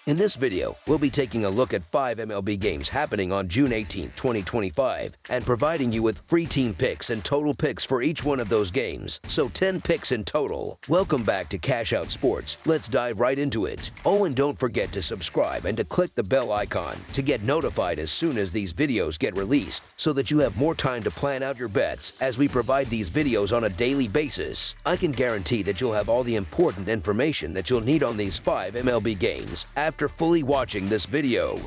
In this video, we'll be taking a look at 5 MLB games happening on June 18, 2025, and providing you with free team picks and total picks for each one of those games, so 10 picks in total. Welcome back to Cash Out Sports. Let's dive right into it. Oh, and don't forget to subscribe and to click the bell icon to get notified as soon as these videos get released, so that you have more time to plan out your bets as we provide these videos on a daily basis. I can guarantee that you'll have all the important information that you'll need on these 5 MLB games after fully watching this video.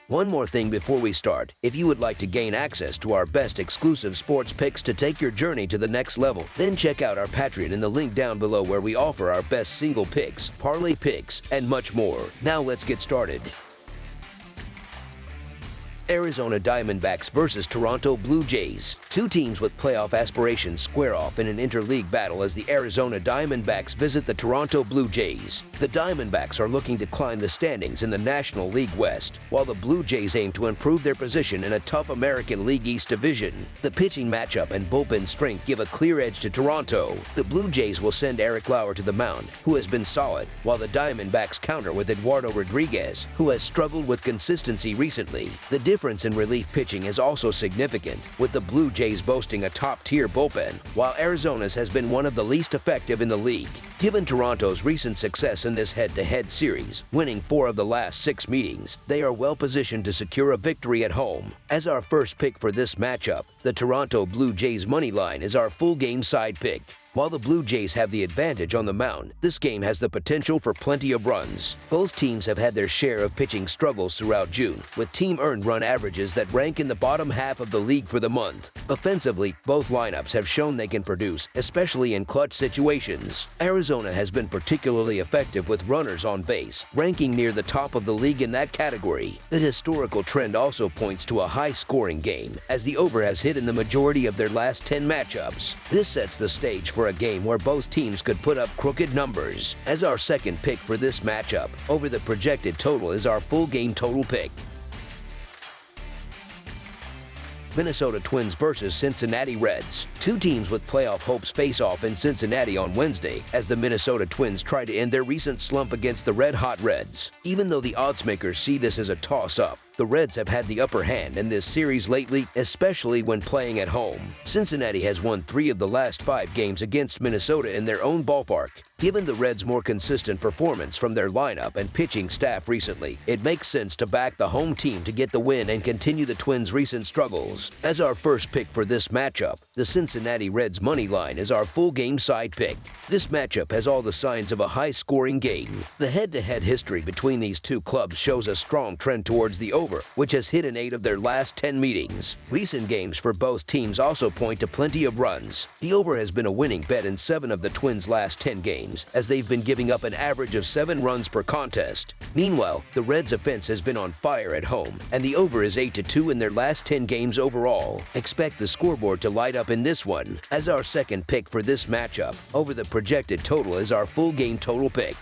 One more thing before we start. If you would like to gain access to our best exclusive sports picks to take your journey to the next level, then check out our Patreon in the link down below, where we offer our best single picks, parlay picks, and much more. Now let's get started. Arizona Diamondbacks versus Toronto Blue Jays. Two teams with playoff aspirations square off in an interleague battle as the Arizona Diamondbacks visit the Toronto Blue Jays. The Diamondbacks are looking to climb the standings in the National League West, while the Blue Jays aim to improve their position in a tough American League East division. The pitching matchup and bullpen strength give a clear edge to Toronto. The Blue Jays will send Eric Lauer to the mound, who has been solid, while the Diamondbacks counter with Eduardo Rodriguez, who has struggled with consistency recently. The difference in relief pitching is also significant, with the Blue Jays boasting a top-tier bullpen, while Arizona's has been one of the least effective in the league. Given Toronto's recent success in this head-to-head series, winning 4 of the last 6 meetings, they are well-positioned to secure a victory at home. As our first pick for this matchup, the Toronto Blue Jays money line is our full game side pick. While the Blue Jays have the advantage on the mound, this game has the potential for plenty of runs. Both teams have had their share of pitching struggles throughout June, with team earned run averages that rank in the bottom half of the league for the month. Offensively, both lineups have shown they can produce, especially in clutch situations. Arizona has been particularly effective with runners on base, ranking near the top of the league in that category. The historical trend also points to a high-scoring game, as the over has hit in the majority of their last 10 matchups. This sets the stage for a game where both teams could put up crooked numbers. As our second pick for this matchup, over the projected total is our full game total pick. Minnesota Twins versus Cincinnati Reds. Two teams with playoff hopes face off in Cincinnati on Wednesday as the Minnesota Twins try to end their recent slump against the red-hot Reds. Even though the oddsmakers see this as a toss-up, the Reds have had the upper hand in this series lately, especially when playing at home. Cincinnati has won 3 of the last 5 games against Minnesota in their own ballpark. Given the Reds' more consistent performance from their lineup and pitching staff recently, it makes sense to back the home team to get the win and continue the Twins' recent struggles. As our first pick for this matchup, the Cincinnati Reds money line is our full game side pick. This matchup has all the signs of a high-scoring game. The head-to-head history between these two clubs shows a strong trend towards the over, which has hit in 8 of their last 10 meetings. Recent games for both teams also point to plenty of runs. The over has been a winning bet in 7 of the Twins' last 10 games, as they've been giving up an average of 7 runs per contest. Meanwhile, the Reds' offense has been on fire at home, and the over is 8-2 in their last 10 games overall. Expect the scoreboard to light up in this one. As our second pick for this matchup, over the projected total is our full game total pick.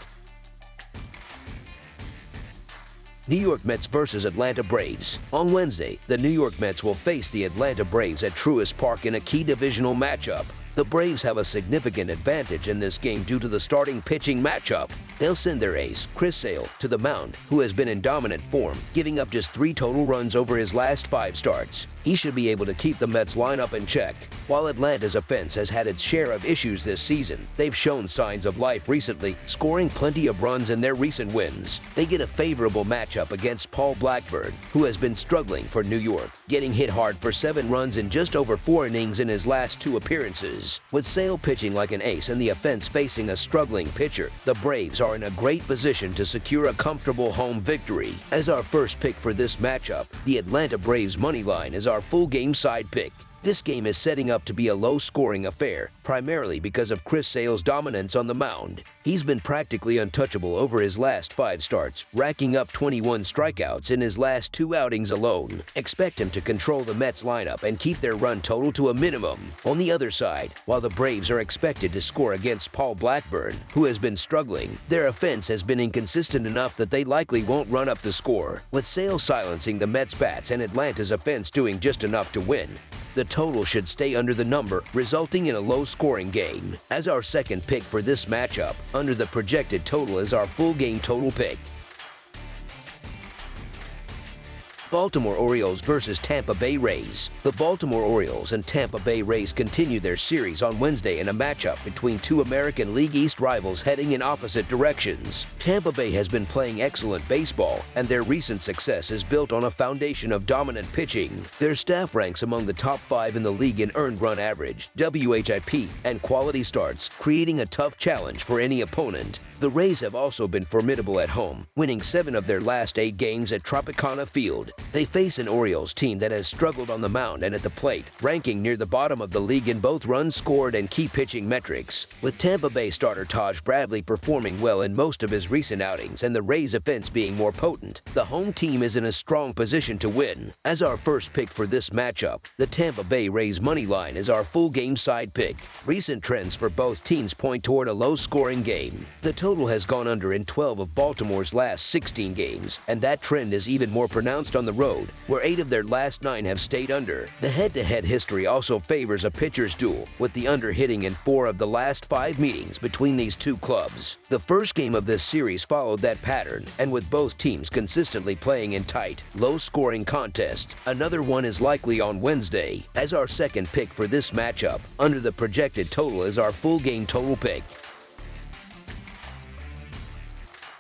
New York Mets versus Atlanta Braves. On Wednesday, the New York Mets will face the Atlanta Braves at Truist Park in a key divisional matchup. The Braves have a significant advantage in this game due to the starting pitching matchup. They'll send their ace, Chris Sale, to the mound, who has been in dominant form, giving up just 3 total runs over his last 5 starts. He should be able to keep the Mets lineup in check. While Atlanta's offense has had its share of issues this season, they've shown signs of life recently, scoring plenty of runs in their recent wins. They get a favorable matchup against Paul Blackburn, who has been struggling for New York, getting hit hard for 7 runs in just over 4 innings in his last 2 appearances. With Sale pitching like an ace and the offense facing a struggling pitcher, the Braves are in a great position to secure a comfortable home victory. As our first pick for this matchup, the Atlanta Braves money line is our full game side pick. This game is setting up to be a low-scoring affair, primarily because of Chris Sale's dominance on the mound. He's been practically untouchable over his last 5 starts, racking up 21 strikeouts in his last 2 outings alone. Expect him to control the Mets lineup and keep their run total to a minimum. On the other side, while the Braves are expected to score against Paul Blackburn, who has been struggling, their offense has been inconsistent enough that they likely won't run up the score. With Sale silencing the Mets' bats and Atlanta's offense doing just enough to win, the total should stay under the number, resulting in a low-scoring game. As our second pick for this matchup, under the projected total is our full game total pick. Baltimore Orioles versus Tampa Bay Rays. The Baltimore Orioles and Tampa Bay Rays continue their series on Wednesday in a matchup between two American League East rivals heading in opposite directions. Tampa Bay has been playing excellent baseball, and their recent success is built on a foundation of dominant pitching. Their staff ranks among the top 5 in the league in earned run average, WHIP, and quality starts, creating a tough challenge for any opponent. The Rays have also been formidable at home, winning 7 of their last 8 games at Tropicana Field. They face an Orioles team that has struggled on the mound and at the plate, ranking near the bottom of the league in both runs scored and key pitching metrics. With Tampa Bay starter Taj Bradley performing well in most of his recent outings and the Rays' offense being more potent, the home team is in a strong position to win. As our first pick for this matchup, the Tampa Bay Rays money line is our full game side pick. Recent trends for both teams point toward a low-scoring game. The total has gone under in 12 of Baltimore's last 16 games, and that trend is even more pronounced on the road, where 8 of their last 9 have stayed under. The head-to-head history also favors a pitcher's duel, with the under hitting in 4 of the last 5 meetings between these two clubs. The first game of this series followed that pattern, and with both teams consistently playing in tight, low-scoring contests, another one is likely on Wednesday. As our second pick for this matchup, under the projected total is our full game total pick.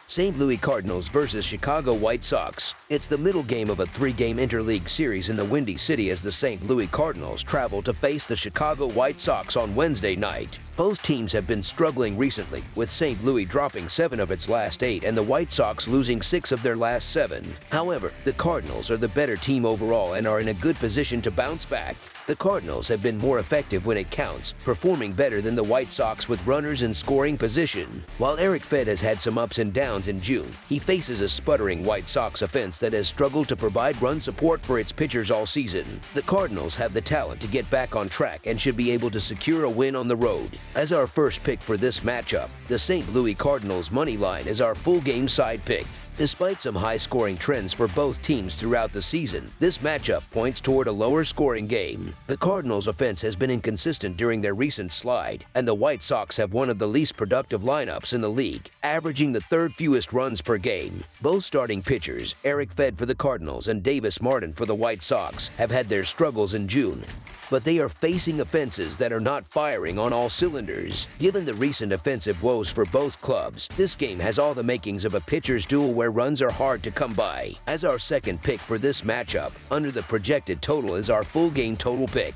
St. Louis Cardinals versus Chicago White Sox. It's the middle game of a 3-game interleague series in the Windy City as the St. Louis Cardinals travel to face the Chicago White Sox on Wednesday night. Both teams have been struggling recently, with St. Louis dropping 7 of its last 8 and the White Sox losing 6 of their last 7. However, the Cardinals are the better team overall and are in a good position to bounce back. The Cardinals have been more effective when it counts, performing better than the White Sox with runners in scoring position. While Eric Fed has had some ups and downs in June, he faces a sputtering White Sox offense that has struggled to provide run support for its pitchers all season. The Cardinals have the talent to get back on track and should be able to secure a win on the road. As our first pick for this matchup, the St. Louis Cardinals money line is our full game side pick. Despite some high-scoring trends for both teams throughout the season, this matchup points toward a lower-scoring game. The Cardinals' offense has been inconsistent during their recent slide, and the White Sox have one of the least productive lineups in the league, averaging the 3rd fewest runs per game. Both starting pitchers, Eric Fed for the Cardinals and Davis Martin for the White Sox, have had their struggles in June, but they are facing offenses that are not firing on all cylinders. Given the recent offensive woes for both clubs, this game has all the makings of a pitcher's duel where runs are hard to come by. As our second pick for this matchup, under the projected total is our full game total pick.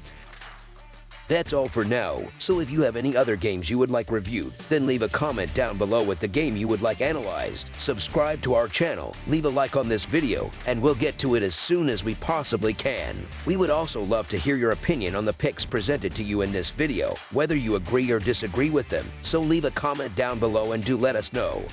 That's all for now, so if you have any other games you would like reviewed, then leave a comment down below with the game you would like analyzed. Subscribe to our channel, leave a like on this video, and we'll get to it as soon as we possibly can. We would also love to hear your opinion on the picks presented to you in this video, whether you agree or disagree with them, so leave a comment down below and do let us know.